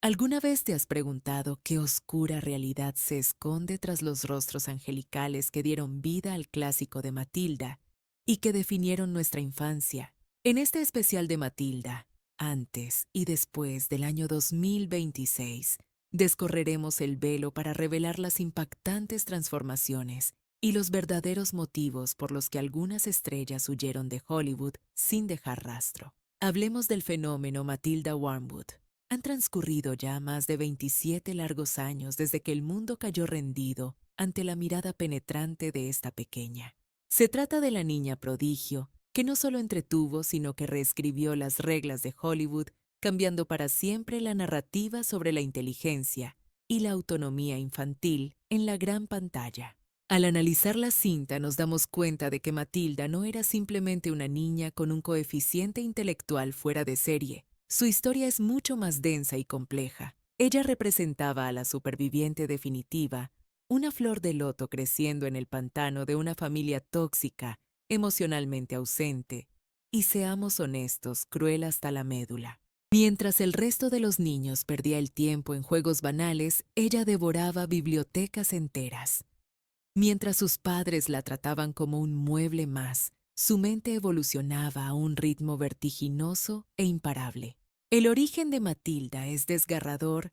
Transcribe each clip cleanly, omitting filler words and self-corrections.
¿Alguna vez te has preguntado qué oscura realidad se esconde tras los rostros angelicales que dieron vida al clásico de Matilda y que definieron nuestra infancia? En este especial de Matilda, antes y después del año 2026, descorreremos el velo para revelar las impactantes transformaciones y los verdaderos motivos por los que algunas estrellas huyeron de Hollywood sin dejar rastro. Hablemos del fenómeno Matilda Wormwood. Han transcurrido ya más de 27 largos años desde que el mundo cayó rendido ante la mirada penetrante de esta pequeña. Se trata de la niña prodigio que no solo entretuvo, sino que reescribió las reglas de Hollywood, cambiando para siempre la narrativa sobre la inteligencia y la autonomía infantil en la gran pantalla. Al analizar la cinta nos damos cuenta de que Matilda no era simplemente una niña con un coeficiente intelectual fuera de serie. Su historia es mucho más densa y compleja. Ella representaba a la superviviente definitiva, una flor de loto creciendo en el pantano de una familia tóxica, emocionalmente ausente, y seamos honestos, cruel hasta la médula. Mientras el resto de los niños perdía el tiempo en juegos banales, ella devoraba bibliotecas enteras. Mientras sus padres la trataban como un mueble más, su mente evolucionaba a un ritmo vertiginoso e imparable. El origen de Matilda es desgarrador.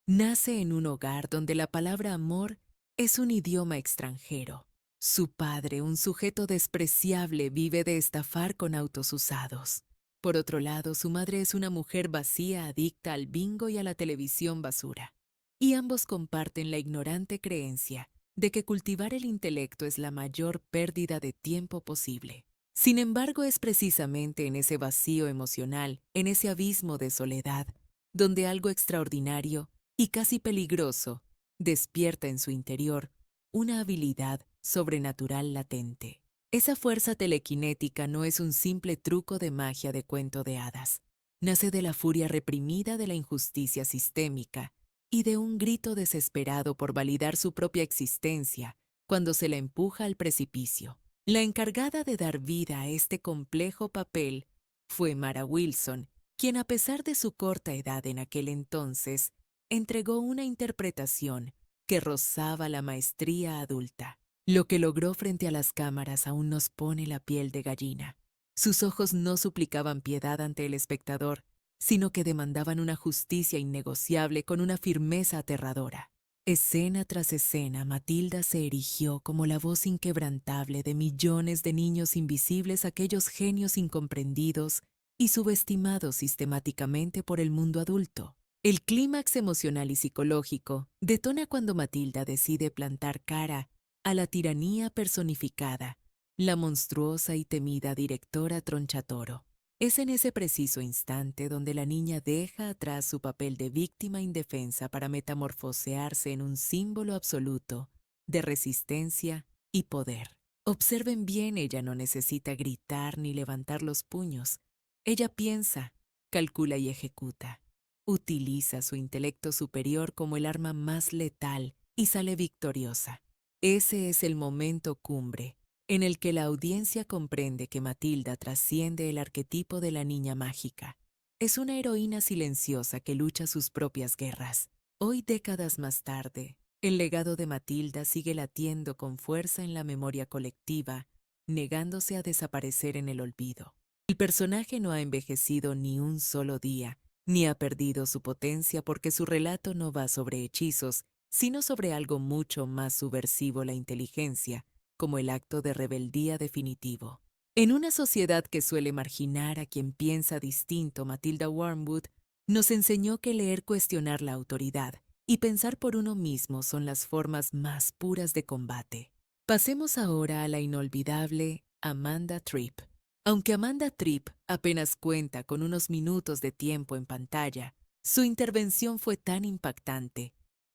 Nace en un hogar donde la palabra amor es un idioma extranjero. Su padre, un sujeto despreciable, vive de estafar con autos usados. Por otro lado, su madre es una mujer vacía, adicta al bingo y a la televisión basura. Y ambos comparten la ignorante creencia de que cultivar el intelecto es la mayor pérdida de tiempo posible. Sin embargo, es precisamente en ese vacío emocional, en ese abismo de soledad, donde algo extraordinario y casi peligroso despierta en su interior una habilidad sobrenatural latente. Esa fuerza telequinética no es un simple truco de magia de cuento de hadas. Nace de la furia reprimida de la injusticia sistémica y de un grito desesperado por validar su propia existencia cuando se la empuja al precipicio. La encargada de dar vida a este complejo papel fue Mara Wilson, quien a pesar de su corta edad en aquel entonces, entregó una interpretación que rozaba la maestría adulta. Lo que logró frente a las cámaras aún nos pone la piel de gallina. Sus ojos no suplicaban piedad ante el espectador, sino que demandaban una justicia innegociable con una firmeza aterradora. Escena tras escena, Matilda se erigió como la voz inquebrantable de millones de niños invisibles, aquellos genios incomprendidos y subestimados sistemáticamente por el mundo adulto. El clímax emocional y psicológico detona cuando Matilda decide plantar cara a la tiranía personificada, la monstruosa y temida directora Tronchatoro. Es en ese preciso instante donde la niña deja atrás su papel de víctima indefensa para metamorfosearse en un símbolo absoluto de resistencia y poder. Observen bien, ella no necesita gritar ni levantar los puños. Ella piensa, calcula y ejecuta. Utiliza su intelecto superior como el arma más letal y sale victoriosa. Ese es el momento cumbre en el que la audiencia comprende que Matilda trasciende el arquetipo de la niña mágica. Es una heroína silenciosa que lucha sus propias guerras. Hoy, décadas más tarde, el legado de Matilda sigue latiendo con fuerza en la memoria colectiva, negándose a desaparecer en el olvido. El personaje no ha envejecido ni un solo día, ni ha perdido su potencia porque su relato no va sobre hechizos, sino sobre algo mucho más subversivo: la inteligencia, como el acto de rebeldía definitivo. En una sociedad que suele marginar a quien piensa distinto, Matilda Wormwood nos enseñó que leer, cuestionar la autoridad y pensar por uno mismo son las formas más puras de combate. Pasemos ahora a la inolvidable Amanda Tripp. Aunque Amanda Tripp apenas cuenta con unos minutos de tiempo en pantalla, su intervención fue tan impactante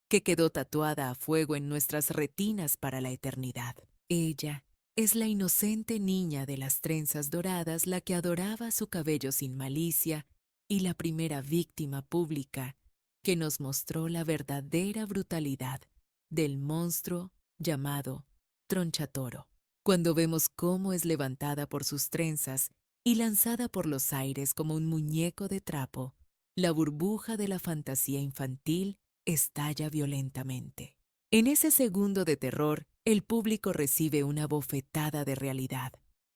que quedó tatuada a fuego en nuestras retinas para la eternidad. Ella es la inocente niña de las trenzas doradas, la que adoraba su cabello sin malicia y la primera víctima pública que nos mostró la verdadera brutalidad del monstruo llamado Tronchatoro. Cuando vemos cómo es levantada por sus trenzas y lanzada por los aires como un muñeco de trapo, la burbuja de la fantasía infantil estalla violentamente. En ese segundo de terror, el público recibe una bofetada de realidad.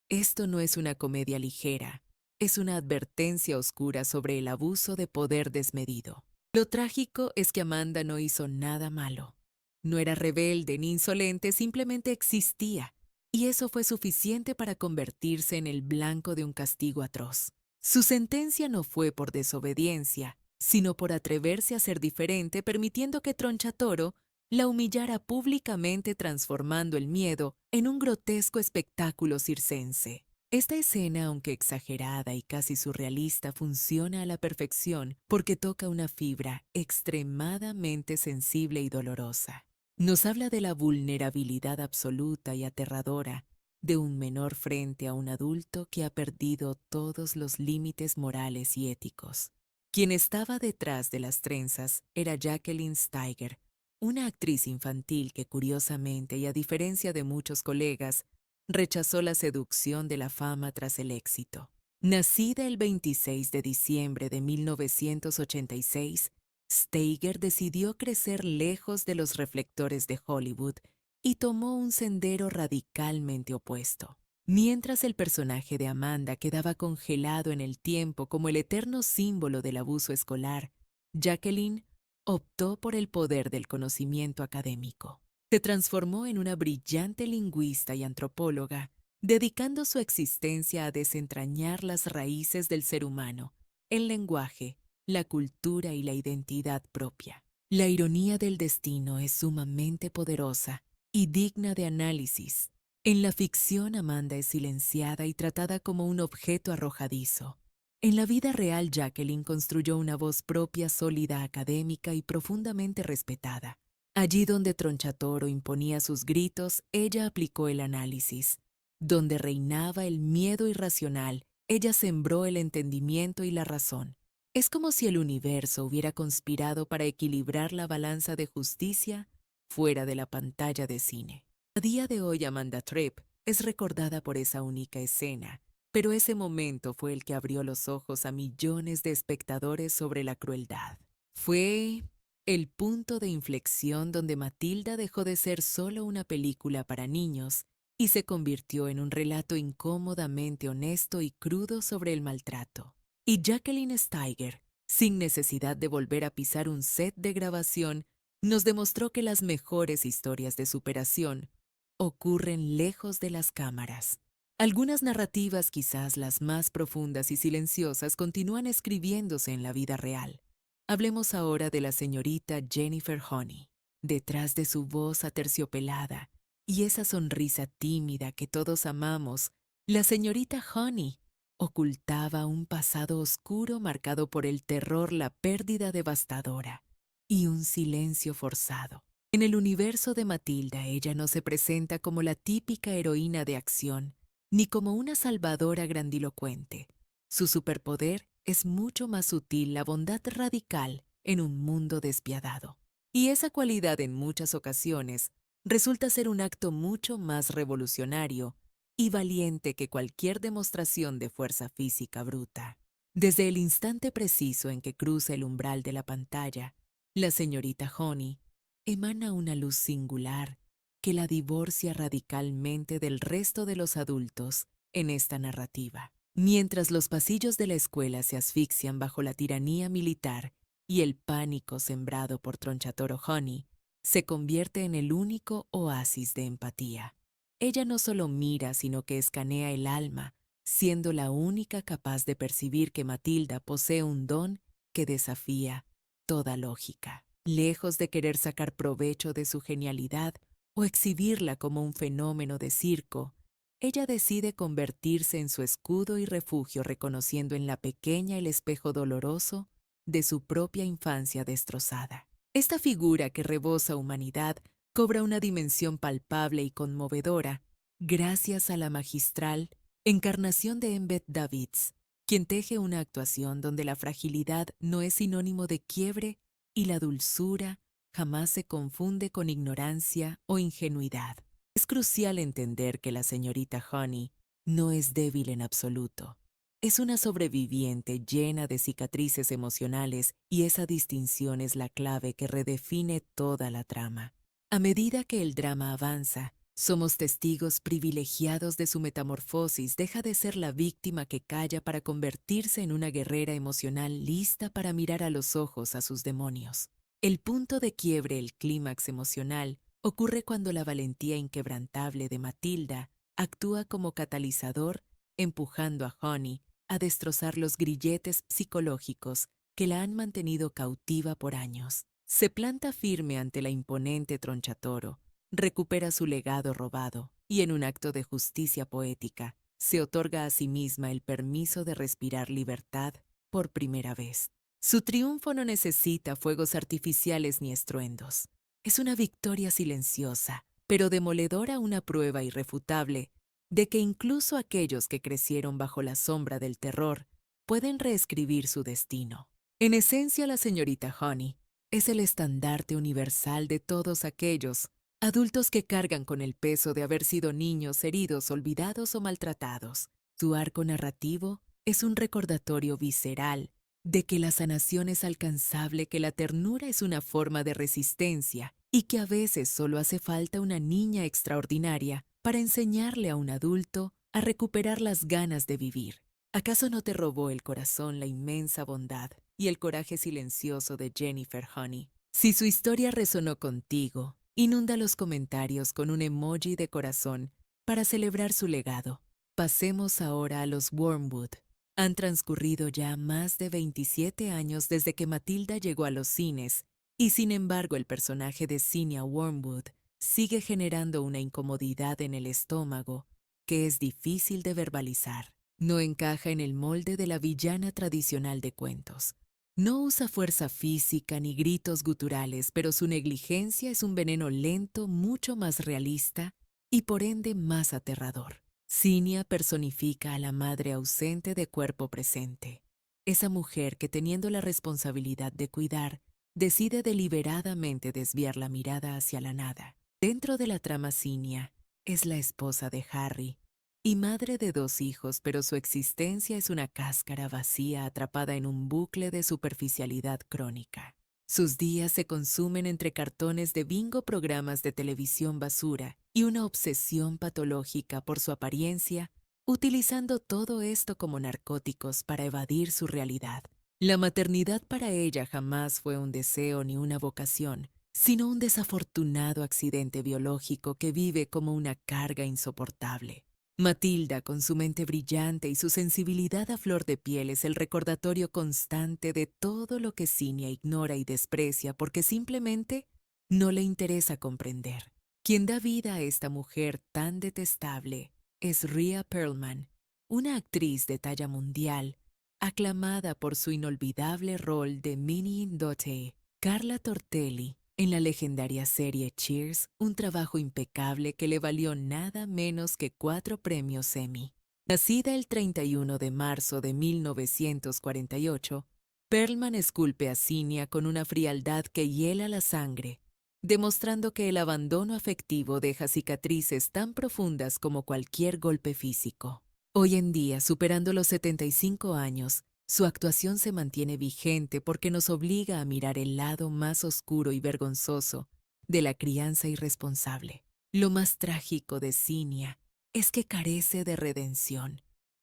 Esto no es una comedia ligera, es una advertencia oscura sobre el abuso de poder desmedido. Lo trágico es que Amanda no hizo nada malo. No era rebelde ni insolente, simplemente existía, y eso fue suficiente para convertirse en el blanco de un castigo atroz. Su sentencia no fue por desobediencia, sino por atreverse a ser diferente, permitiendo que Tronchatoro la humillara públicamente, transformando el miedo en un grotesco espectáculo circense. Esta escena, aunque exagerada y casi surrealista, funciona a la perfección porque toca una fibra extremadamente sensible y dolorosa. Nos habla de la vulnerabilidad absoluta y aterradora de un menor frente a un adulto que ha perdido todos los límites morales y éticos. Quien estaba detrás de las trenzas era Jacqueline Steiger, una actriz infantil que curiosamente y a diferencia de muchos colegas, rechazó la seducción de la fama tras el éxito. Nacida el 26 de diciembre de 1986, Steiger decidió crecer lejos de los reflectores de Hollywood y tomó un sendero radicalmente opuesto. Mientras el personaje de Amanda quedaba congelado en el tiempo como el eterno símbolo del abuso escolar, Jacqueline optó por el poder del conocimiento académico. Se transformó en una brillante lingüista y antropóloga, dedicando su existencia a desentrañar las raíces del ser humano, el lenguaje, la cultura y la identidad propia. La ironía del destino es sumamente poderosa y digna de análisis. En la ficción, Amanda es silenciada y tratada como un objeto arrojadizo. En la vida real, Jacqueline construyó una voz propia, sólida, académica y profundamente respetada. Allí donde Tronchatoro imponía sus gritos, ella aplicó el análisis. Donde reinaba el miedo irracional, ella sembró el entendimiento y la razón. Es como si el universo hubiera conspirado para equilibrar la balanza de justicia fuera de la pantalla de cine. A día de hoy, Amanda Tripp es recordada por esa única escena, pero ese momento fue el que abrió los ojos a millones de espectadores sobre la crueldad. Fue el punto de inflexión donde Matilda dejó de ser solo una película para niños y se convirtió en un relato incómodamente honesto y crudo sobre el maltrato. Y Jacqueline Steiger, sin necesidad de volver a pisar un set de grabación, nos demostró que las mejores historias de superación ocurren lejos de las cámaras. Algunas narrativas, quizás las más profundas y silenciosas, continúan escribiéndose en la vida real. Hablemos ahora de la señorita Jennifer Honey. Detrás de su voz aterciopelada y esa sonrisa tímida que todos amamos, la señorita Honey ocultaba un pasado oscuro marcado por el terror, la pérdida devastadora y un silencio forzado. En el universo de Matilda, ella no se presenta como la típica heroína de acción, ni como una salvadora grandilocuente. Su superpoder es mucho más sutil, la bondad radical en un mundo despiadado. Y esa cualidad en muchas ocasiones resulta ser un acto mucho más revolucionario y valiente que cualquier demostración de fuerza física bruta. Desde el instante preciso en que cruza el umbral de la pantalla, la señorita Honey emana una luz singular que la divorcia radicalmente del resto de los adultos en esta narrativa. Mientras los pasillos de la escuela se asfixian bajo la tiranía militar y el pánico sembrado por Tronchatoro Honey se convierte en el único oasis de empatía. Ella no solo mira, sino que escanea el alma, siendo la única capaz de percibir que Matilda posee un don que desafía toda lógica. Lejos de querer sacar provecho de su genialidad o exhibirla como un fenómeno de circo, ella decide convertirse en su escudo y refugio, reconociendo en la pequeña el espejo doloroso de su propia infancia destrozada. Esta figura que rebosa humanidad cobra una dimensión palpable y conmovedora gracias a la magistral encarnación de Embeth Davids, quien teje una actuación donde la fragilidad no es sinónimo de quiebre y la dulzura jamás se confunde con ignorancia o ingenuidad. Es crucial entender que la señorita Honey no es débil en absoluto. Es una sobreviviente llena de cicatrices emocionales y esa distinción es la clave que redefine toda la trama. A medida que el drama avanza, somos testigos privilegiados de su metamorfosis. Deja de ser la víctima que calla para convertirse en una guerrera emocional lista para mirar a los ojos a sus demonios. El punto de quiebre, el clímax emocional, ocurre cuando la valentía inquebrantable de Matilda actúa como catalizador, empujando a Honey a destrozar los grilletes psicológicos que la han mantenido cautiva por años. Se planta firme ante la imponente Tronchatoro, recupera su legado robado y en un acto de justicia poética se otorga a sí misma el permiso de respirar libertad por primera vez. Su triunfo no necesita fuegos artificiales ni estruendos. Es una victoria silenciosa, pero demoledora, una prueba irrefutable de que incluso aquellos que crecieron bajo la sombra del terror pueden reescribir su destino. En esencia, la señorita Honey es el estandarte universal de todos aquellos adultos que cargan con el peso de haber sido niños heridos, olvidados o maltratados. Su arco narrativo es un recordatorio visceral de que la sanación es alcanzable, que la ternura es una forma de resistencia y que a veces solo hace falta una niña extraordinaria para enseñarle a un adulto a recuperar las ganas de vivir. ¿Acaso no te robó el corazón la inmensa bondad y el coraje silencioso de Jennifer Honey? Si su historia resonó contigo, inunda los comentarios con un emoji de corazón para celebrar su legado. Pasemos ahora a los Wormwood. Han transcurrido ya más de 27 años desde que Matilda llegó a los cines, y sin embargo el personaje de Zinnia Wormwood sigue generando una incomodidad en el estómago que es difícil de verbalizar. No encaja en el molde de la villana tradicional de cuentos. No usa fuerza física ni gritos guturales, pero su negligencia es un veneno lento mucho más realista y por ende más aterrador. Zinnia personifica a la madre ausente de cuerpo presente. Esa mujer que, teniendo la responsabilidad de cuidar, decide deliberadamente desviar la mirada hacia la nada. Dentro de la trama, Zinnia es la esposa de Harry y madre de 2 hijos, pero su existencia es una cáscara vacía atrapada en un bucle de superficialidad crónica. Sus días se consumen entre cartones de bingo, programas de televisión basura y una obsesión patológica por su apariencia, utilizando todo esto como narcóticos para evadir su realidad. La maternidad para ella jamás fue un deseo ni una vocación, sino un desafortunado accidente biológico que vive como una carga insoportable. Matilda, con su mente brillante y su sensibilidad a flor de piel, es el recordatorio constante de todo lo que Zinnia ignora y desprecia porque simplemente no le interesa comprender. Quien da vida a esta mujer tan detestable es Rhea Perlman, una actriz de talla mundial, aclamada por su inolvidable rol de Minnie Dote. Carla Tortelli, en la legendaria serie Cheers, un trabajo impecable que le valió nada menos que 4 premios Emmy. Nacida el 31 de marzo de 1948, Perlman esculpe a Zinnia con una frialdad que hiela la sangre, demostrando que el abandono afectivo deja cicatrices tan profundas como cualquier golpe físico. Hoy en día, superando los 75 años, su actuación se mantiene vigente porque nos obliga a mirar el lado más oscuro y vergonzoso de la crianza irresponsable. Lo más trágico de Zinnia es que carece de redención.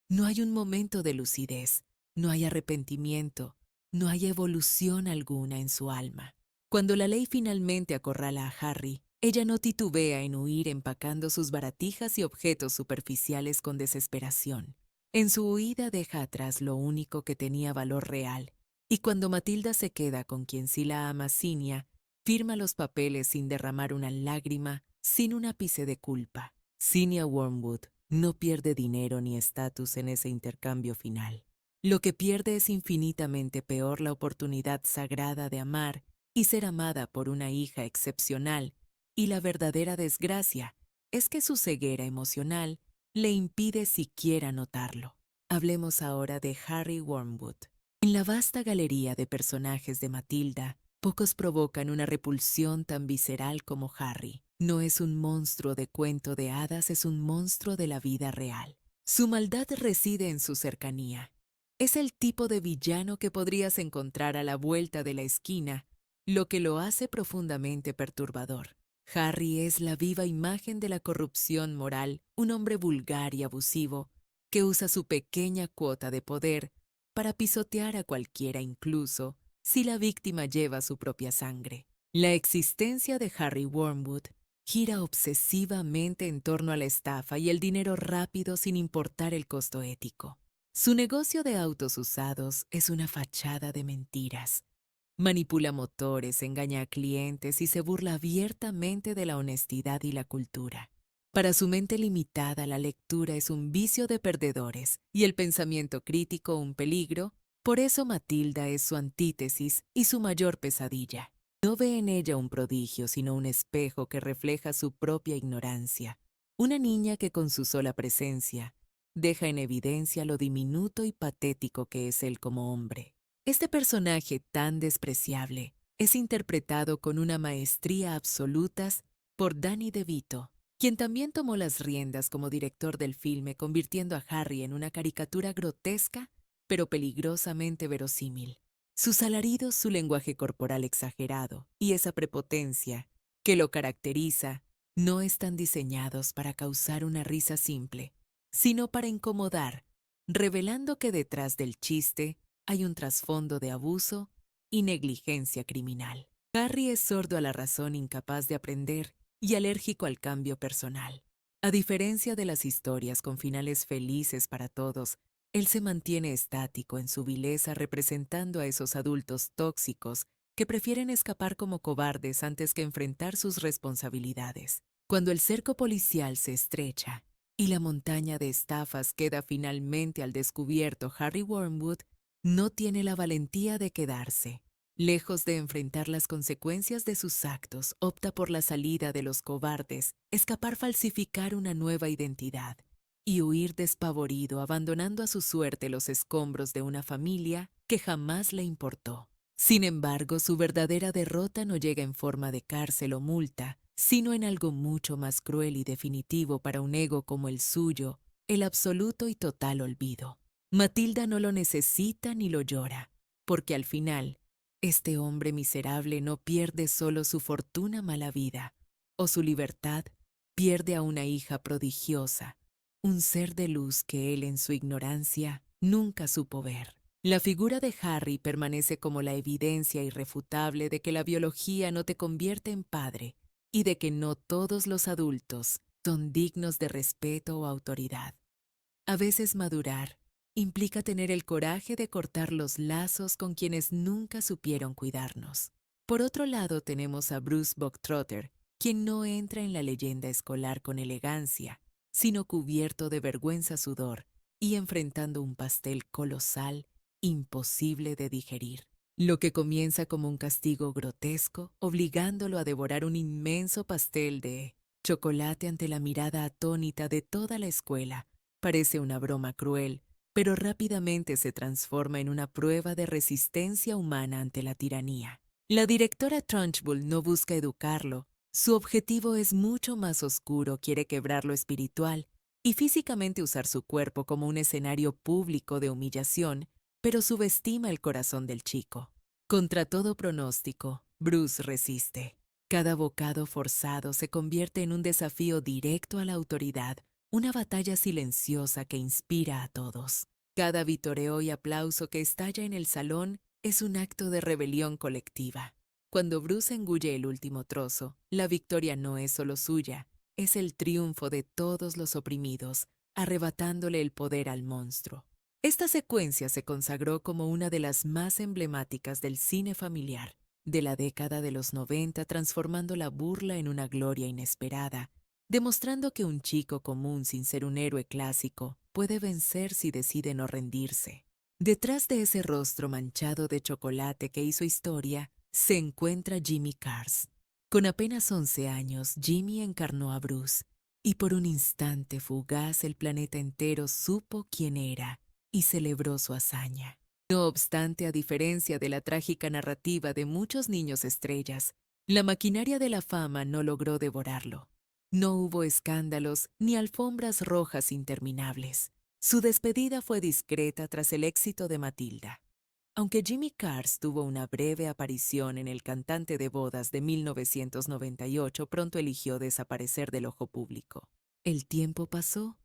No hay un momento de lucidez, no hay arrepentimiento, no hay evolución alguna en su alma. Cuando la ley finalmente acorrala a Harry, ella no titubea en huir empacando sus baratijas y objetos superficiales con desesperación. En su huida deja atrás lo único que tenía valor real, y cuando Matilda se queda con quien sí la ama, Zinnia, firma los papeles sin derramar una lágrima, sin un ápice de culpa. Zinnia Wormwood no pierde dinero ni estatus en ese intercambio final. Lo que pierde es infinitamente peor: la oportunidad sagrada de amar y ser amada por una hija excepcional, y la verdadera desgracia es que su ceguera emocional le impide siquiera notarlo. Hablemos ahora de Harry Wormwood. En la vasta galería de personajes de Matilda, pocos provocan una repulsión tan visceral como Harry. No es un monstruo de cuento de hadas, es un monstruo de la vida real. Su maldad reside en su cercanía, Es el tipo de villano que podrías encontrar a la vuelta de la esquina, lo que lo hace profundamente perturbador. Harry es la viva imagen de la corrupción moral, un hombre vulgar y abusivo, que usa su pequeña cuota de poder para pisotear a cualquiera, incluso si la víctima lleva su propia sangre. La existencia de Harry Wormwood gira obsesivamente en torno a la estafa y el dinero rápido sin importar el costo ético. Su negocio de autos usados es una fachada de mentiras. Manipula motores, engaña a clientes y se burla abiertamente de la honestidad y la cultura. Para su mente limitada, la lectura es un vicio de perdedores y el pensamiento crítico un peligro. Por eso Matilda es su antítesis y su mayor pesadilla. No ve en ella un prodigio, sino un espejo que refleja su propia ignorancia. Una niña que con su sola presencia deja en evidencia lo diminuto y patético que es él como hombre. Este personaje tan despreciable es interpretado con una maestría absoluta por Danny DeVito, quien también tomó las riendas como director del filme, convirtiendo a Harry en una caricatura grotesca, pero peligrosamente verosímil. Sus alaridos, su lenguaje corporal exagerado y esa prepotencia que lo caracteriza no están diseñados para causar una risa simple, sino para incomodar, revelando que detrás del chiste hay un trasfondo de abuso y negligencia criminal. Harry es sordo a la razón, incapaz de aprender y alérgico al cambio personal. A diferencia de las historias con finales felices para todos, él se mantiene estático en su vileza, representando a esos adultos tóxicos que prefieren escapar como cobardes antes que enfrentar sus responsabilidades. Cuando el cerco policial se estrecha y la montaña de estafas queda finalmente al descubierto, Harry Wormwood no tiene la valentía de quedarse. Lejos de enfrentar las consecuencias de sus actos, opta por la salida de los cobardes, escapar, falsificar una nueva identidad y huir despavorido, abandonando a su suerte los escombros de una familia que jamás le importó. Sin embargo, su verdadera derrota no llega en forma de cárcel o multa, sino en algo mucho más cruel y definitivo para un ego como el suyo, el absoluto y total olvido. Matilda no lo necesita ni lo llora, porque al final, este hombre miserable no pierde solo su fortuna mala vida o su libertad, pierde a una hija prodigiosa, un ser de luz que él en su ignorancia nunca supo ver. La figura de Harry permanece como la evidencia irrefutable de que la biología no te convierte en padre y de que no todos los adultos son dignos de respeto o autoridad. A veces madurar implica tener el coraje de cortar los lazos con quienes nunca supieron cuidarnos. Por otro lado, tenemos a Bruce Bogtrotter, quien no entra en la leyenda escolar con elegancia, sino cubierto de vergüenza, sudor y enfrentando un pastel colosal, imposible de digerir. Lo que comienza como un castigo grotesco, obligándolo a devorar un inmenso pastel de chocolate ante la mirada atónita de toda la escuela, parece una broma cruel, pero rápidamente se transforma en una prueba de resistencia humana ante la tiranía. La directora Trunchbull no busca educarlo. Su objetivo es mucho más oscuro, quiere quebrar lo espiritual y físicamente usar su cuerpo como un escenario público de humillación, pero subestima el corazón del chico. Contra todo pronóstico, Bruce resiste. Cada bocado forzado se convierte en un desafío directo a la autoridad, una batalla silenciosa que inspira a todos. Cada vitoreo y aplauso que estalla en el salón es un acto de rebelión colectiva. Cuando Bruce engulle el último trozo, la victoria no es solo suya, es el triunfo de todos los oprimidos, arrebatándole el poder al monstruo. Esta secuencia se consagró como una de las más emblemáticas del cine familiar de la década de los 90, transformando la burla en una gloria inesperada, demostrando que un chico común sin ser un héroe clásico puede vencer si decide no rendirse. Detrás de ese rostro manchado de chocolate que hizo historia, se encuentra Jimmy Cars. Con apenas 11 años, Jimmy encarnó a Bruce, y por un instante fugaz el planeta entero supo quién era y celebró su hazaña. No obstante, a diferencia de la trágica narrativa de muchos niños estrellas, la maquinaria de la fama no logró devorarlo. No hubo escándalos ni alfombras rojas interminables. Su despedida fue discreta tras el éxito de Matilda. Aunque Jimmy Cars tuvo una breve aparición en El cantante de bodas de 1998, pronto eligió desaparecer del ojo público. El tiempo pasó,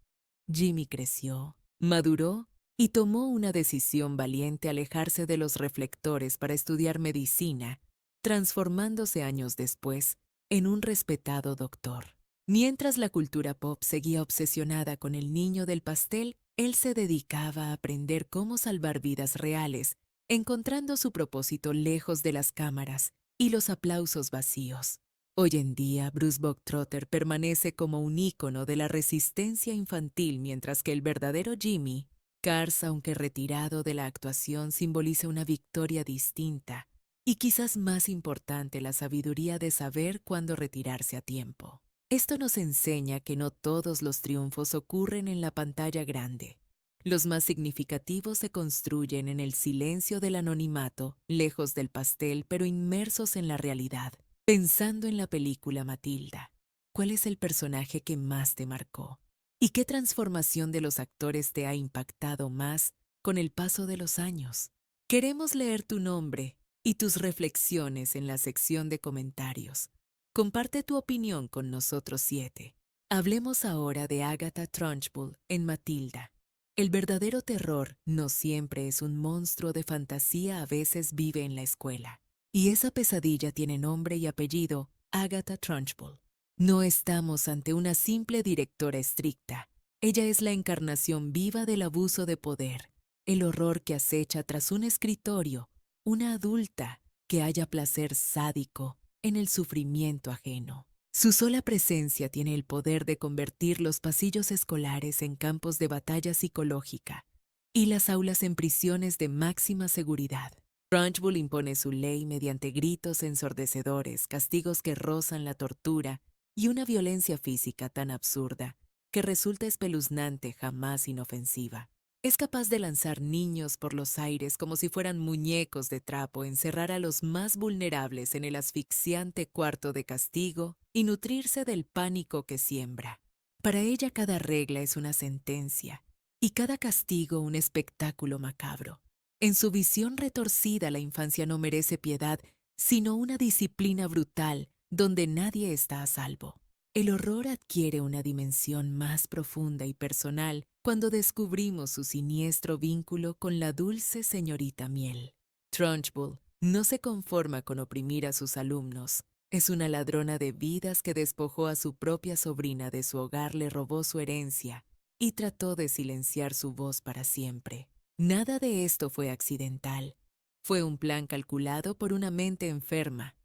Jimmy creció, maduró y tomó una decisión valiente: alejarse de los reflectores para estudiar medicina, transformándose años después en un respetado doctor. Mientras la cultura pop seguía obsesionada con el niño del pastel, él se dedicaba a aprender cómo salvar vidas reales, encontrando su propósito lejos de las cámaras y los aplausos vacíos. Hoy en día, Bruce Bogtrotter permanece como un ícono de la resistencia infantil, mientras que el verdadero Jimmy Cars, aunque retirado de la actuación, simboliza una victoria distinta y quizás más importante, la sabiduría de saber cuándo retirarse a tiempo. Esto nos enseña que no todos los triunfos ocurren en la pantalla grande. Los más significativos se construyen en el silencio del anonimato, lejos del pastel, pero inmersos en la realidad. Pensando en la película Matilda, ¿cuál es el personaje que más te marcó? ¿Y qué transformación de los actores te ha impactado más con el paso de los años? Queremos leer tu nombre y tus reflexiones en la sección de comentarios. Comparte tu opinión con nosotros 7. Hablemos ahora de Agatha Trunchbull en Matilda. El verdadero terror no siempre es un monstruo de fantasía, a veces vive en la escuela. Y esa pesadilla tiene nombre y apellido: Agatha Trunchbull. No estamos ante una simple directora estricta. Ella es la encarnación viva del abuso de poder, el horror que acecha tras un escritorio, una adulta que halla placer sádico en el sufrimiento ajeno. Su sola presencia tiene el poder de convertir los pasillos escolares en campos de batalla psicológica y las aulas en prisiones de máxima seguridad. Trunchbull impone su ley mediante gritos ensordecedores, castigos que rozan la tortura y una violencia física tan absurda que resulta espeluznante, jamás inofensiva. Es capaz de lanzar niños por los aires como si fueran muñecos de trapo, encerrar a los más vulnerables en el asfixiante cuarto de castigo y nutrirse del pánico que siembra. Para ella cada regla es una sentencia y cada castigo un espectáculo macabro. En su visión retorcida, la infancia no merece piedad, sino una disciplina brutal donde nadie está a salvo. El horror adquiere una dimensión más profunda y personal cuando descubrimos su siniestro vínculo con la dulce señorita Miel. Trunchbull no se conforma con oprimir a sus alumnos. Es una ladrona de vidas que despojó a su propia sobrina de su hogar, le robó su herencia y trató de silenciar su voz para siempre. Nada de esto fue accidental. Fue un plan calculado por una mente enferma.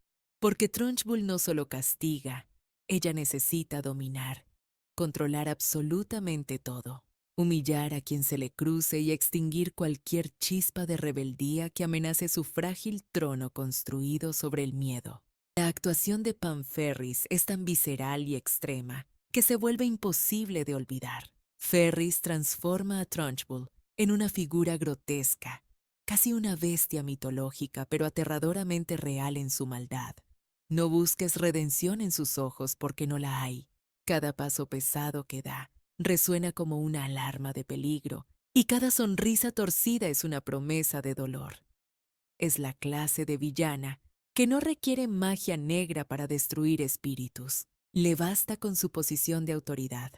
Porque Trunchbull no solo castiga, ella necesita dominar, controlar absolutamente todo, humillar a quien se le cruce y extinguir cualquier chispa de rebeldía que amenace su frágil trono construido sobre el miedo. La actuación de Pam Ferris es tan visceral y extrema que se vuelve imposible de olvidar. Ferris transforma a Trunchbull en una figura grotesca, casi una bestia mitológica, pero aterradoramente real en su maldad. No busques redención en sus ojos porque no la hay. Cada paso pesado que da resuena como una alarma de peligro, y cada sonrisa torcida es una promesa de dolor. Es la clase de villana que no requiere magia negra para destruir espíritus. Le basta con su posición de autoridad.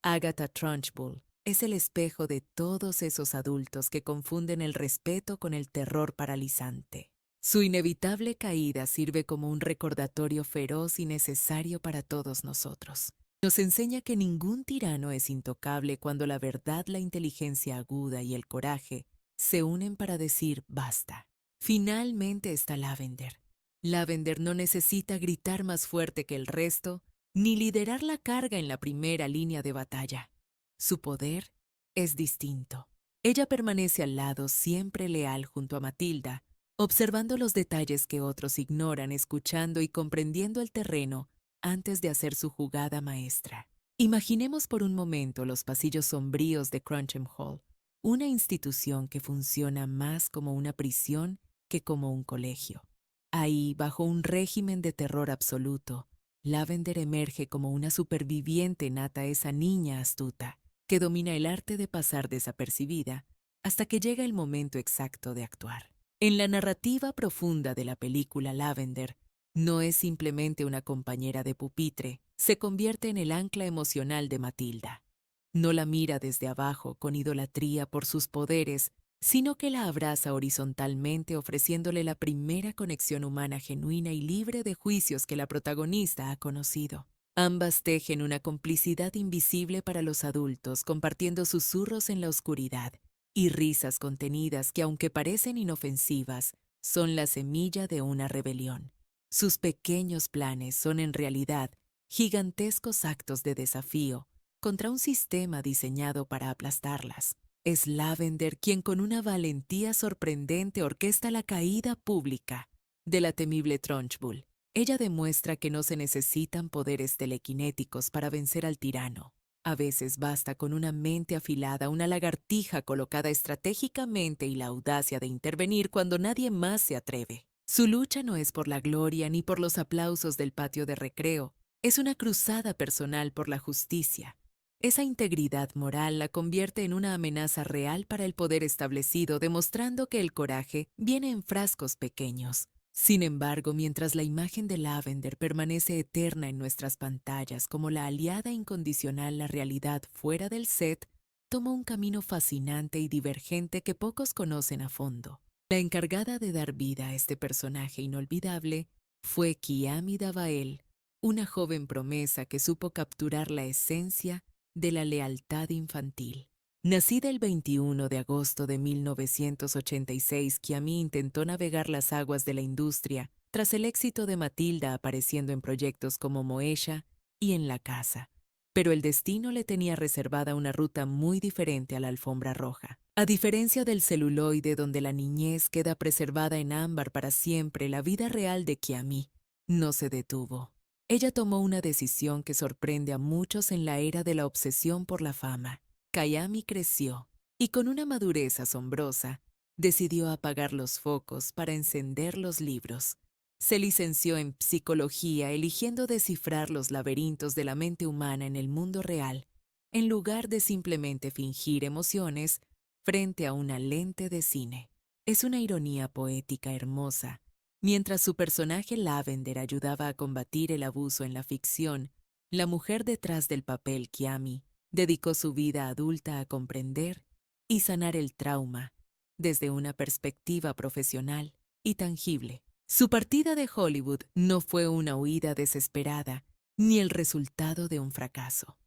Agatha Trunchbull es el espejo de todos esos adultos que confunden el respeto con el terror paralizante. Su inevitable caída sirve como un recordatorio feroz y necesario para todos nosotros. Nos enseña que ningún tirano es intocable cuando la verdad, la inteligencia aguda y el coraje se unen para decir basta. Finalmente está Lavender. Lavender no necesita gritar más fuerte que el resto, ni liderar la carga en la primera línea de batalla. Su poder es distinto. Ella permanece al lado, siempre leal junto a Matilda, observando los detalles que otros ignoran, escuchando y comprendiendo el terreno antes de hacer su jugada maestra. Imaginemos por un momento los pasillos sombríos de Crunchem Hall, una institución que funciona más como una prisión que como un colegio. Ahí, bajo un régimen de terror absoluto, Lavender emerge como una superviviente nata, esa niña astuta que domina el arte de pasar desapercibida hasta que llega el momento exacto de actuar. En la narrativa profunda de la película Lavender, no es simplemente una compañera de pupitre, se convierte en el ancla emocional de Matilda. No la mira desde abajo con idolatría por sus poderes, sino que la abraza horizontalmente ofreciéndole la primera conexión humana genuina y libre de juicios que la protagonista ha conocido. Ambas tejen una complicidad invisible para los adultos, compartiendo susurros en la oscuridad y risas contenidas que, aunque parecen inofensivas, son la semilla de una rebelión. Sus pequeños planes son en realidad gigantescos actos de desafío contra un sistema diseñado para aplastarlas. Es Lavender quien con una valentía sorprendente orquesta la caída pública de la temible Trunchbull. Ella demuestra que no se necesitan poderes telequinéticos para vencer al tirano. A veces basta con una mente afilada, una lagartija colocada estratégicamente y la audacia de intervenir cuando nadie más se atreve. Su lucha no es por la gloria ni por los aplausos del patio de recreo, es una cruzada personal por la justicia. Esa integridad moral la convierte en una amenaza real para el poder establecido, demostrando que el coraje viene en frascos pequeños. Sin embargo, mientras la imagen de Lavender permanece eterna en nuestras pantallas como la aliada incondicional, la realidad fuera del set toma un camino fascinante y divergente que pocos conocen a fondo. La encargada de dar vida a este personaje inolvidable fue Kiami Davael, una joven promesa que supo capturar la esencia de la lealtad infantil. Nacida el 21 de agosto de 1986, Kiami intentó navegar las aguas de la industria tras el éxito de Matilda apareciendo en proyectos como Moesha y En la casa. Pero el destino le tenía reservada una ruta muy diferente a la alfombra roja. A diferencia del celuloide donde la niñez queda preservada en ámbar para siempre, la vida real de Kiami no se detuvo. Ella tomó una decisión que sorprende a muchos en la era de la obsesión por la fama. Kiami creció y con una madurez asombrosa decidió apagar los focos para encender los libros. Se licenció en psicología, eligiendo descifrar los laberintos de la mente humana en el mundo real, en lugar de simplemente fingir emociones frente a una lente de cine. Es una ironía poética hermosa. Mientras su personaje Lavender ayudaba a combatir el abuso en la ficción, la mujer detrás del papel, Kiami, dedicó su vida adulta a comprender y sanar el trauma desde una perspectiva profesional y tangible. Su partida de Hollywood no fue una huida desesperada ni el resultado de un fracaso.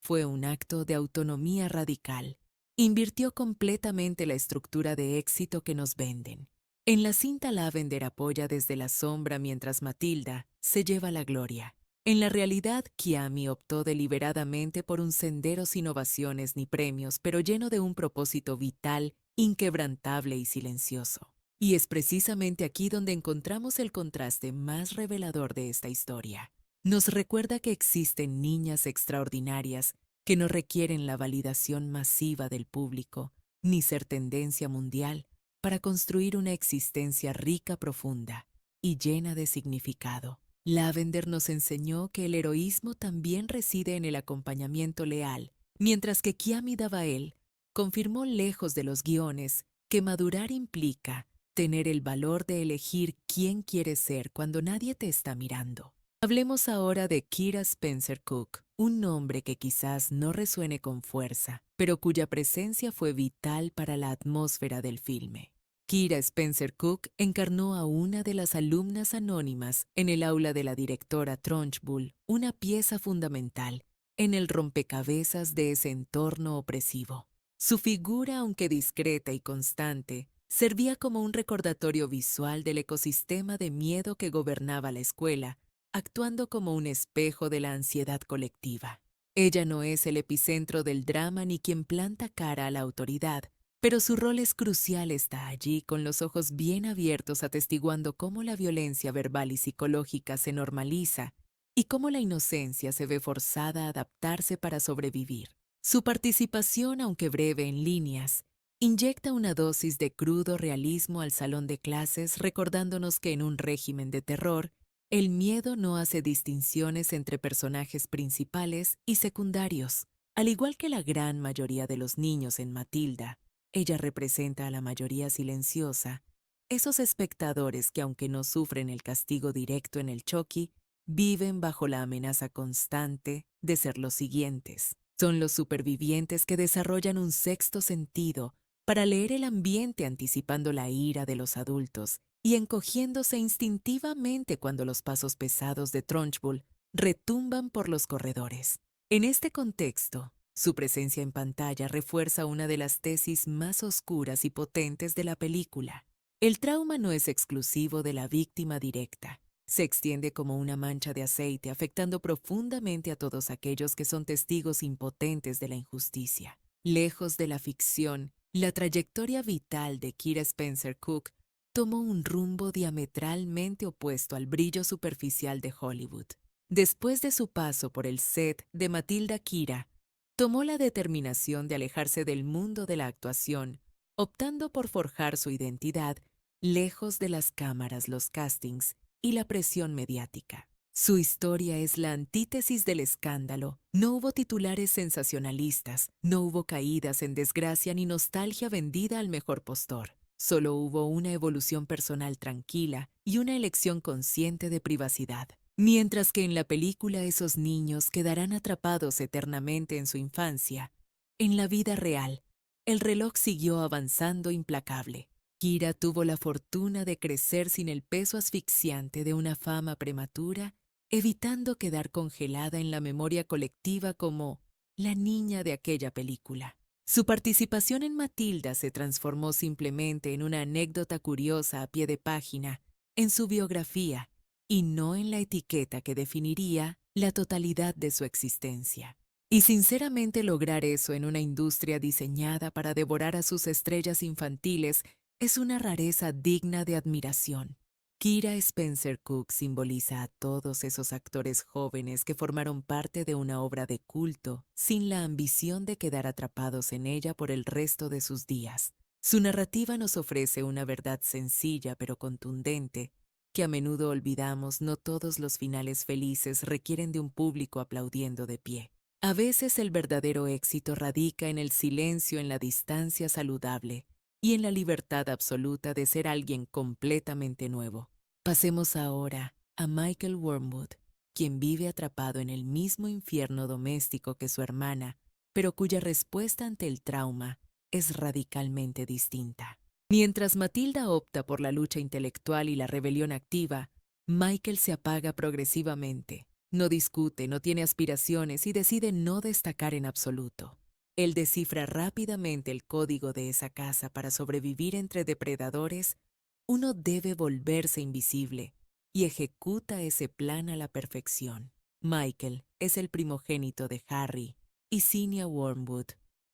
Fue un acto de autonomía radical. Invirtió completamente la estructura de éxito que nos venden. En la cinta Lavender apoya desde la sombra mientras Matilda se lleva la gloria. En la realidad, Kiami optó deliberadamente por un sendero sin ovaciones ni premios, pero lleno de un propósito vital, inquebrantable y silencioso. Y es precisamente aquí donde encontramos el contraste más revelador de esta historia. Nos recuerda que existen niñas extraordinarias que no requieren la validación masiva del público, ni ser tendencia mundial, para construir una existencia rica, profunda y llena de significado. Lavender nos enseñó que el heroísmo también reside en el acompañamiento leal, mientras que Kiami Davael confirmó lejos de los guiones que madurar implica tener el valor de elegir quién quieres ser cuando nadie te está mirando. Hablemos ahora de Kira Spencer Cook, un nombre que quizás no resuene con fuerza, pero cuya presencia fue vital para la atmósfera del filme. Kira Spencer Cook encarnó a una de las alumnas anónimas en el aula de la directora Trunchbull, una pieza fundamental en el rompecabezas de ese entorno opresivo. Su figura, aunque discreta y constante, servía como un recordatorio visual del ecosistema de miedo que gobernaba la escuela, actuando como un espejo de la ansiedad colectiva. Ella no es el epicentro del drama ni quien planta cara a la autoridad, pero su rol es crucial. Está allí con los ojos bien abiertos atestiguando cómo la violencia verbal y psicológica se normaliza y cómo la inocencia se ve forzada a adaptarse para sobrevivir. Su participación, aunque breve en líneas, inyecta una dosis de crudo realismo al salón de clases, recordándonos que en un régimen de terror, el miedo no hace distinciones entre personajes principales y secundarios. Al igual que la gran mayoría de los niños en Matilda, ella representa a la mayoría silenciosa, esos espectadores que aunque no sufren el castigo directo en el Chucky, viven bajo la amenaza constante de ser los siguientes. Son los supervivientes que desarrollan un sexto sentido para leer el ambiente anticipando la ira de los adultos y encogiéndose instintivamente cuando los pasos pesados de Trunchbull retumban por los corredores. En este contexto, su presencia en pantalla refuerza una de las tesis más oscuras y potentes de la película. El trauma no es exclusivo de la víctima directa. Se extiende como una mancha de aceite, afectando profundamente a todos aquellos que son testigos impotentes de la injusticia. Lejos de la ficción, la trayectoria vital de Kira Spencer Cook tomó un rumbo diametralmente opuesto al brillo superficial de Hollywood. Después de su paso por el set de Matilda Kira, tomó la determinación de alejarse del mundo de la actuación, optando por forjar su identidad lejos de las cámaras, los castings y la presión mediática. Su historia es la antítesis del escándalo. No hubo titulares sensacionalistas, no hubo caídas en desgracia ni nostalgia vendida al mejor postor. Solo hubo una evolución personal tranquila y una elección consciente de privacidad. Mientras que en la película esos niños quedarán atrapados eternamente en su infancia, en la vida real, el reloj siguió avanzando implacable. Kira tuvo la fortuna de crecer sin el peso asfixiante de una fama prematura, evitando quedar congelada en la memoria colectiva como la niña de aquella película. Su participación en Matilda se transformó simplemente en una anécdota curiosa a pie de página en su biografía y no en la etiqueta que definiría la totalidad de su existencia. Y sinceramente lograr eso en una industria diseñada para devorar a sus estrellas infantiles es una rareza digna de admiración. Kira Spencer Cook simboliza a todos esos actores jóvenes que formaron parte de una obra de culto sin la ambición de quedar atrapados en ella por el resto de sus días. Su narrativa nos ofrece una verdad sencilla pero contundente, que a menudo olvidamos. No todos los finales felices requieren de un público aplaudiendo de pie. A veces el verdadero éxito radica en el silencio, en la distancia saludable y en la libertad absoluta de ser alguien completamente nuevo. Pasemos ahora a Michael Wormwood, quien vive atrapado en el mismo infierno doméstico que su hermana, pero cuya respuesta ante el trauma es radicalmente distinta. Mientras Matilda opta por la lucha intelectual y la rebelión activa, Michael se apaga progresivamente. No discute, no tiene aspiraciones y decide no destacar en absoluto. Él descifra rápidamente el código de esa casa para sobrevivir entre depredadores. Uno debe volverse invisible y ejecuta ese plan a la perfección. Michael es el primogénito de Harry y Zinnia Wormwood,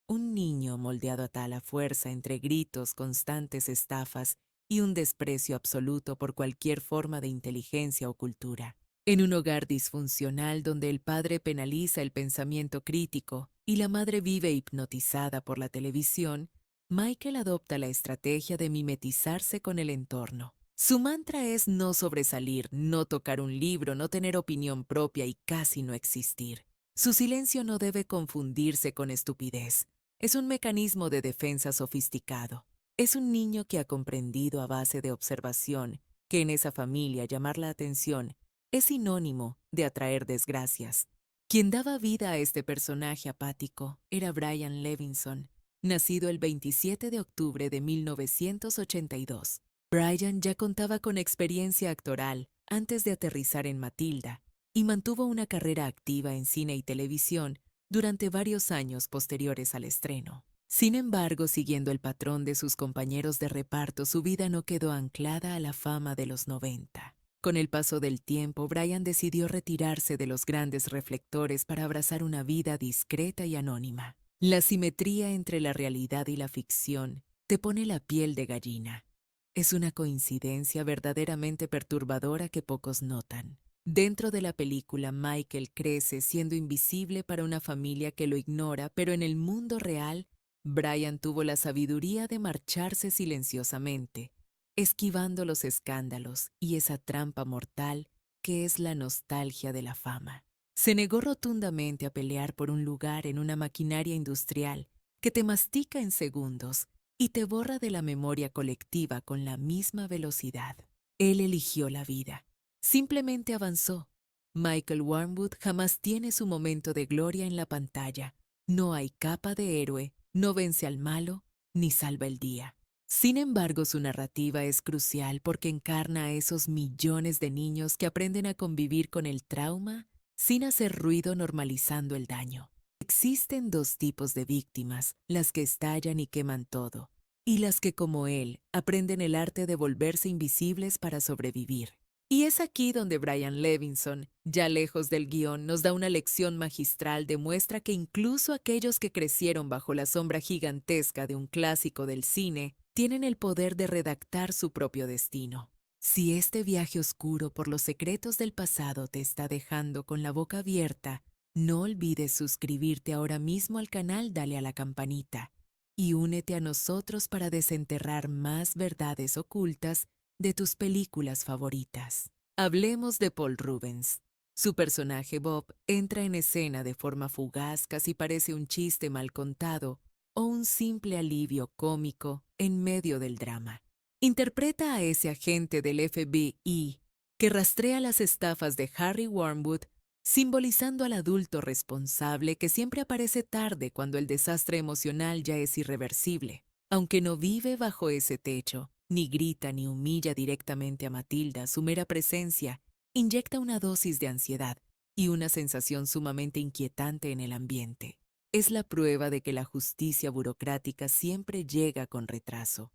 un niño moldeado a tal fuerza entre gritos, constantes estafas y un desprecio absoluto por cualquier forma de inteligencia o cultura. En un hogar disfuncional donde el padre penaliza el pensamiento crítico y la madre vive hipnotizada por la televisión, Michael adopta la estrategia de mimetizarse con el entorno. Su mantra es no sobresalir, no tocar un libro, no tener opinión propia y casi no existir. Su silencio no debe confundirse con estupidez. Es un mecanismo de defensa sofisticado. Es un niño que ha comprendido a base de observación que en esa familia llamar la atención es sinónimo de atraer desgracias. Quien daba vida a este personaje apático era Brian Levinson, nacido el 27 de octubre de 1982. Brian ya contaba con experiencia actoral antes de aterrizar en Matilda y mantuvo una carrera activa en cine y televisión durante varios años posteriores al estreno. Sin embargo, siguiendo el patrón de sus compañeros de reparto, su vida no quedó anclada a la fama de los 90. Con el paso del tiempo, Brian decidió retirarse de los grandes reflectores para abrazar una vida discreta y anónima. La simetría entre la realidad y la ficción te pone la piel de gallina. Es una coincidencia verdaderamente perturbadora que pocos notan. Dentro de la película, Michael crece siendo invisible para una familia que lo ignora, pero en el mundo real, Brian tuvo la sabiduría de marcharse silenciosamente, esquivando los escándalos y esa trampa mortal que es la nostalgia de la fama. Se negó rotundamente a pelear por un lugar en una maquinaria industrial que te mastica en segundos y te borra de la memoria colectiva con la misma velocidad. Él eligió la vida. Simplemente avanzó. Michael Wormwood jamás tiene su momento de gloria en la pantalla. No hay capa de héroe, no vence al malo, ni salva el día. Sin embargo, su narrativa es crucial porque encarna a esos millones de niños que aprenden a convivir con el trauma sin hacer ruido normalizando el daño. Existen dos tipos de víctimas, las que estallan y queman todo, y las que, como él, aprenden el arte de volverse invisibles para sobrevivir. Y es aquí donde Brian Levinson, ya lejos del guión, nos da una lección magistral, demuestra que incluso aquellos que crecieron bajo la sombra gigantesca de un clásico del cine, tienen el poder de redactar su propio destino. Si este viaje oscuro por los secretos del pasado te está dejando con la boca abierta, no olvides suscribirte ahora mismo al canal, dale a la campanita y únete a nosotros para desenterrar más verdades ocultas de tus películas favoritas. Hablemos de Paul Rubens. Su personaje Bob entra en escena de forma fugaz, casi parece un chiste mal contado o un simple alivio cómico en medio del drama. Interpreta a ese agente del FBI que rastrea las estafas de Harry Wormwood, simbolizando al adulto responsable que siempre aparece tarde cuando el desastre emocional ya es irreversible. Aunque no vive bajo ese techo, ni grita ni humilla directamente a Matilda, su mera presencia inyecta una dosis de ansiedad y una sensación sumamente inquietante en el ambiente. Es la prueba de que la justicia burocrática siempre llega con retraso.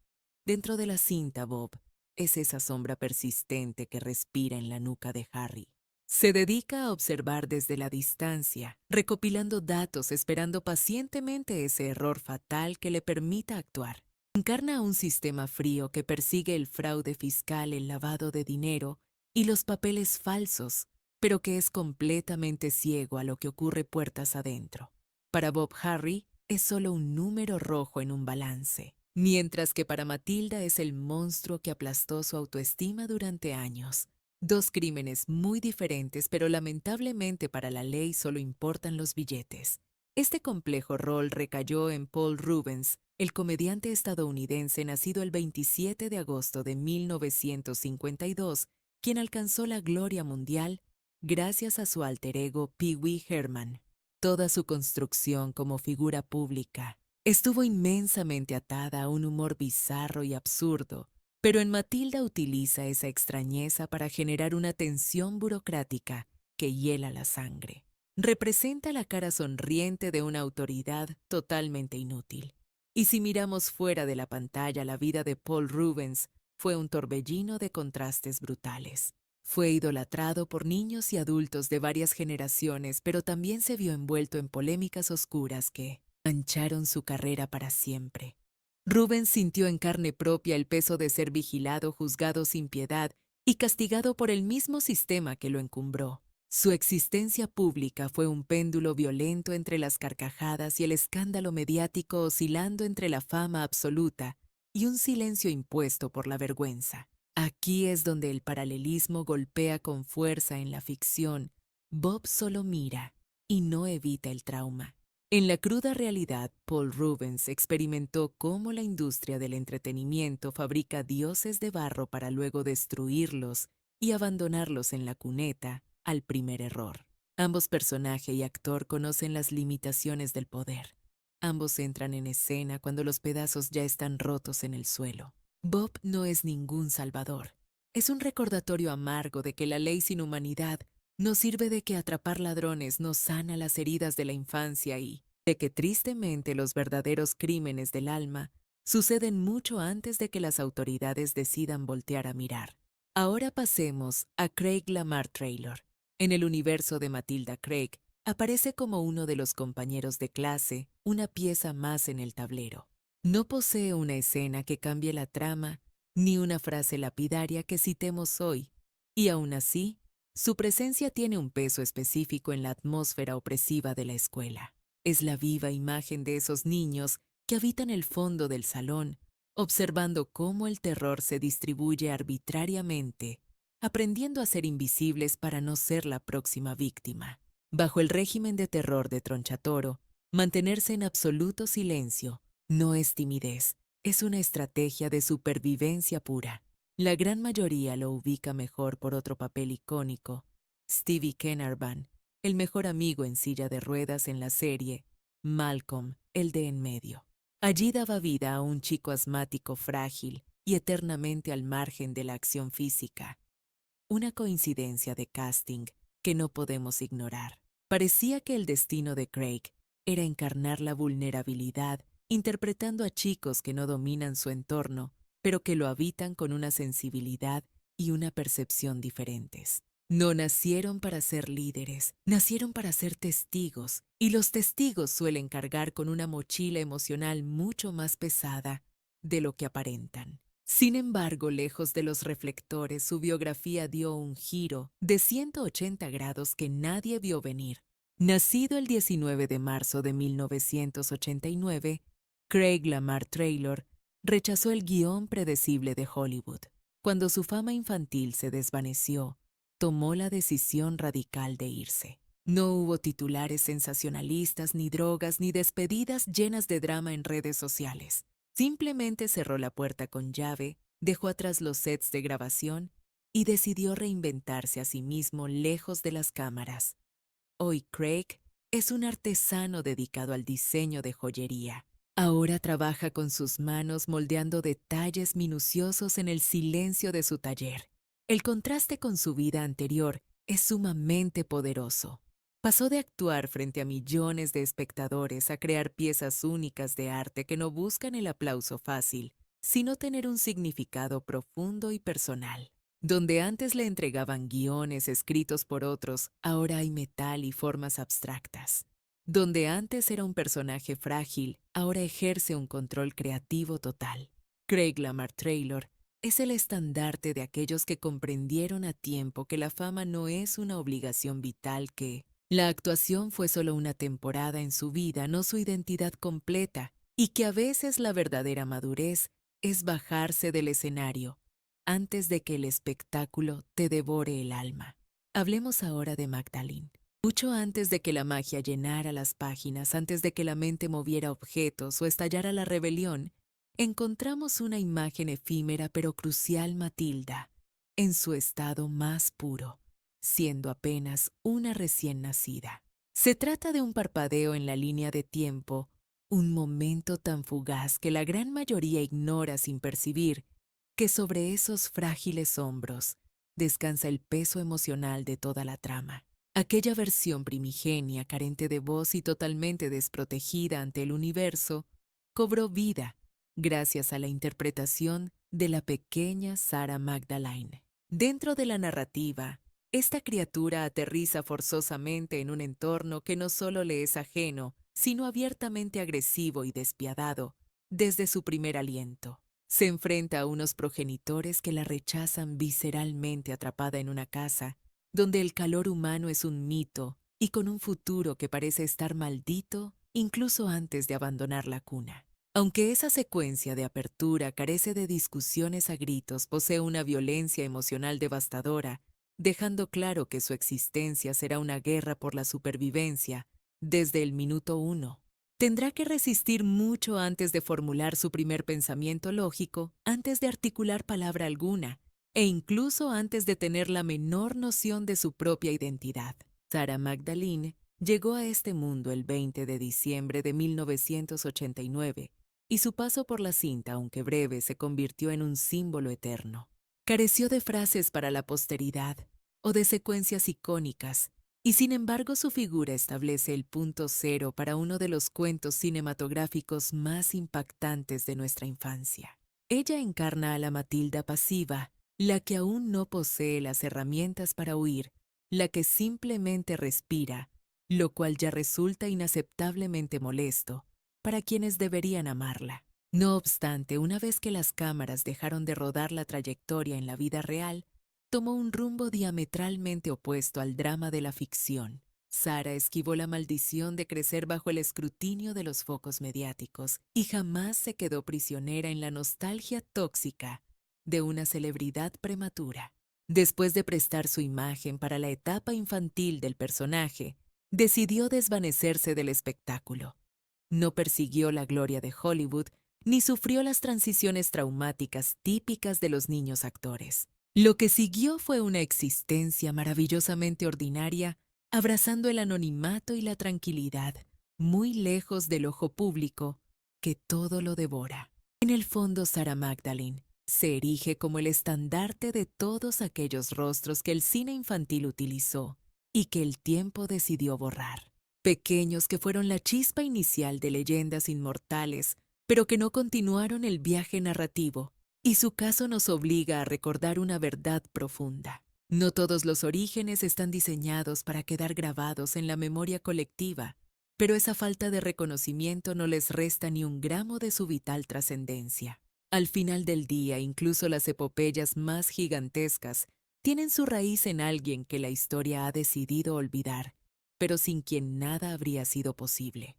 Dentro de la cinta, Bob es esa sombra persistente que respira en la nuca de Harry. Se dedica a observar desde la distancia, recopilando datos, esperando pacientemente ese error fatal que le permita actuar. Encarna un sistema frío que persigue el fraude fiscal, el lavado de dinero y los papeles falsos, pero que es completamente ciego a lo que ocurre puertas adentro. Para Bob, Harry es solo un número rojo en un balance, mientras que para Matilda es el monstruo que aplastó su autoestima durante años. Dos crímenes muy diferentes, pero lamentablemente para la ley solo importan los billetes. Este complejo rol recayó en Paul Rubens, el comediante estadounidense nacido el 27 de agosto de 1952, quien alcanzó la gloria mundial gracias a su alter ego Pee Wee Herman. Toda su construcción como figura pública estuvo inmensamente atada a un humor bizarro y absurdo, pero en Matilda utiliza esa extrañeza para generar una tensión burocrática que hiela la sangre. Representa la cara sonriente de una autoridad totalmente inútil. Y si miramos fuera de la pantalla, la vida de Paul Rubens fue un torbellino de contrastes brutales. Fue idolatrado por niños y adultos de varias generaciones, pero también se vio envuelto en polémicas oscuras que mancharon su carrera para siempre. Rubens sintió en carne propia el peso de ser vigilado, juzgado sin piedad y castigado por el mismo sistema que lo encumbró. Su existencia pública fue un péndulo violento entre las carcajadas y el escándalo mediático, oscilando entre la fama absoluta y un silencio impuesto por la vergüenza. Aquí es donde el paralelismo golpea con fuerza en la ficción. Bob solo mira y no evita el trauma. En la cruda realidad, Paul Rubens experimentó cómo la industria del entretenimiento fabrica dioses de barro para luego destruirlos y abandonarlos en la cuneta al primer error. Ambos personaje y actor conocen las limitaciones del poder. Ambos entran en escena cuando los pedazos ya están rotos en el suelo. Bob no es ningún salvador. Es un recordatorio amargo de que la ley sin humanidad no sirve, de que atrapar ladrones no sana las heridas de la infancia y de que tristemente los verdaderos crímenes del alma suceden mucho antes de que las autoridades decidan voltear a mirar. Ahora pasemos a Craig Lamar Taylor. En el universo de Matilda, Craig aparece como uno de los compañeros de clase, una pieza más en el tablero. No posee una escena que cambie la trama, ni una frase lapidaria que citemos hoy, y aún así, su presencia tiene un peso específico en la atmósfera opresiva de la escuela. Es la viva imagen de esos niños que habitan el fondo del salón, observando cómo el terror se distribuye arbitrariamente, aprendiendo a ser invisibles para no ser la próxima víctima. Bajo el régimen de terror de Tronchatoro, mantenerse en absoluto silencio no es timidez, es una estrategia de supervivencia pura. La gran mayoría lo ubica mejor por otro papel icónico, Stevie Kenarvan, el mejor amigo en silla de ruedas en la serie, Malcolm, el de en medio. Allí daba vida a un chico asmático frágil y eternamente al margen de la acción física. Una coincidencia de casting que no podemos ignorar. Parecía que el destino de Craig era encarnar la vulnerabilidad, interpretando a chicos que no dominan su entorno, pero que lo habitan con una sensibilidad y una percepción diferentes. No nacieron para ser líderes, nacieron para ser testigos, y los testigos suelen cargar con una mochila emocional mucho más pesada de lo que aparentan. Sin embargo, lejos de los reflectores, su biografía dio un giro de 180 grados que nadie vio venir. Nacido el 19 de marzo de 1989, Craig Lamar Taylor rechazó el guión predecible de Hollywood. Cuando su fama infantil se desvaneció, tomó la decisión radical de irse. No hubo titulares sensacionalistas, ni drogas, ni despedidas llenas de drama en redes sociales. Simplemente cerró la puerta con llave, dejó atrás los sets de grabación y decidió reinventarse a sí mismo lejos de las cámaras. Hoy Craig es un artesano dedicado al diseño de joyería. Ahora trabaja con sus manos moldeando detalles minuciosos en el silencio de su taller. El contraste con su vida anterior es sumamente poderoso. Pasó de actuar frente a millones de espectadores a crear piezas únicas de arte que no buscan el aplauso fácil, sino tener un significado profundo y personal. Donde antes le entregaban guiones escritos por otros, ahora hay metal y formas abstractas. Donde antes era un personaje frágil, ahora ejerce un control creativo total. Craig Lamar Taylor es el estandarte de aquellos que comprendieron a tiempo que la fama no es una obligación vital, que la actuación fue solo una temporada en su vida, no su identidad completa, y que a veces la verdadera madurez es bajarse del escenario antes de que el espectáculo te devore el alma. Hablemos ahora de Magdalene. Mucho antes de que la magia llenara las páginas, antes de que la mente moviera objetos o estallara la rebelión, encontramos una imagen efímera pero crucial: Matilda, en su estado más puro, siendo apenas una recién nacida. Se trata de un parpadeo en la línea de tiempo, un momento tan fugaz que la gran mayoría ignora sin percibir que sobre esos frágiles hombros descansa el peso emocional de toda la trama. Aquella versión primigenia, carente de voz y totalmente desprotegida ante el universo, cobró vida gracias a la interpretación de la pequeña Sarah Magdalene. Dentro de la narrativa, esta criatura aterriza forzosamente en un entorno que no solo le es ajeno, sino abiertamente agresivo y despiadado desde su primer aliento. Se enfrenta a unos progenitores que la rechazan visceralmente, atrapada en una casa donde el calor humano es un mito y con un futuro que parece estar maldito incluso antes de abandonar la cuna. Aunque esa secuencia de apertura carece de discusiones a gritos, posee una violencia emocional devastadora, dejando claro que su existencia será una guerra por la supervivencia desde el minuto 1. Tendrá que resistir mucho antes de formular su primer pensamiento lógico, antes de articular palabra alguna, e incluso antes de tener la menor noción de su propia identidad. Sarah Magdalene llegó a este mundo el 20 de diciembre de 1989, y su paso por la cinta, aunque breve, se convirtió en un símbolo eterno. Careció de frases para la posteridad o de secuencias icónicas, y sin embargo su figura establece el punto cero para uno de los cuentos cinematográficos más impactantes de nuestra infancia. Ella encarna a la Matilda pasiva, la que aún no posee las herramientas para huir, la que simplemente respira, lo cual ya resulta inaceptablemente molesto para quienes deberían amarla. No obstante, una vez que las cámaras dejaron de rodar la trayectoria en la vida real, tomó un rumbo diametralmente opuesto al drama de la ficción. Sarah esquivó la maldición de crecer bajo el escrutinio de los focos mediáticos y jamás se quedó prisionera en la nostalgia tóxica de una celebridad prematura. Después de prestar su imagen para la etapa infantil del personaje, decidió desvanecerse del espectáculo. No persiguió la gloria de Hollywood ni sufrió las transiciones traumáticas típicas de los niños actores. Lo que siguió fue una existencia maravillosamente ordinaria, abrazando el anonimato y la tranquilidad, muy lejos del ojo público que todo lo devora. En el fondo, Sarah Magdalene se erige como el estandarte de todos aquellos rostros que el cine infantil utilizó y que el tiempo decidió borrar. Pequeños que fueron la chispa inicial de leyendas inmortales, pero que no continuaron el viaje narrativo, y su caso nos obliga a recordar una verdad profunda. No todos los orígenes están diseñados para quedar grabados en la memoria colectiva, pero esa falta de reconocimiento no les resta ni un gramo de su vital trascendencia. Al final del día, incluso las epopeyas más gigantescas tienen su raíz en alguien que la historia ha decidido olvidar, pero sin quien nada habría sido posible.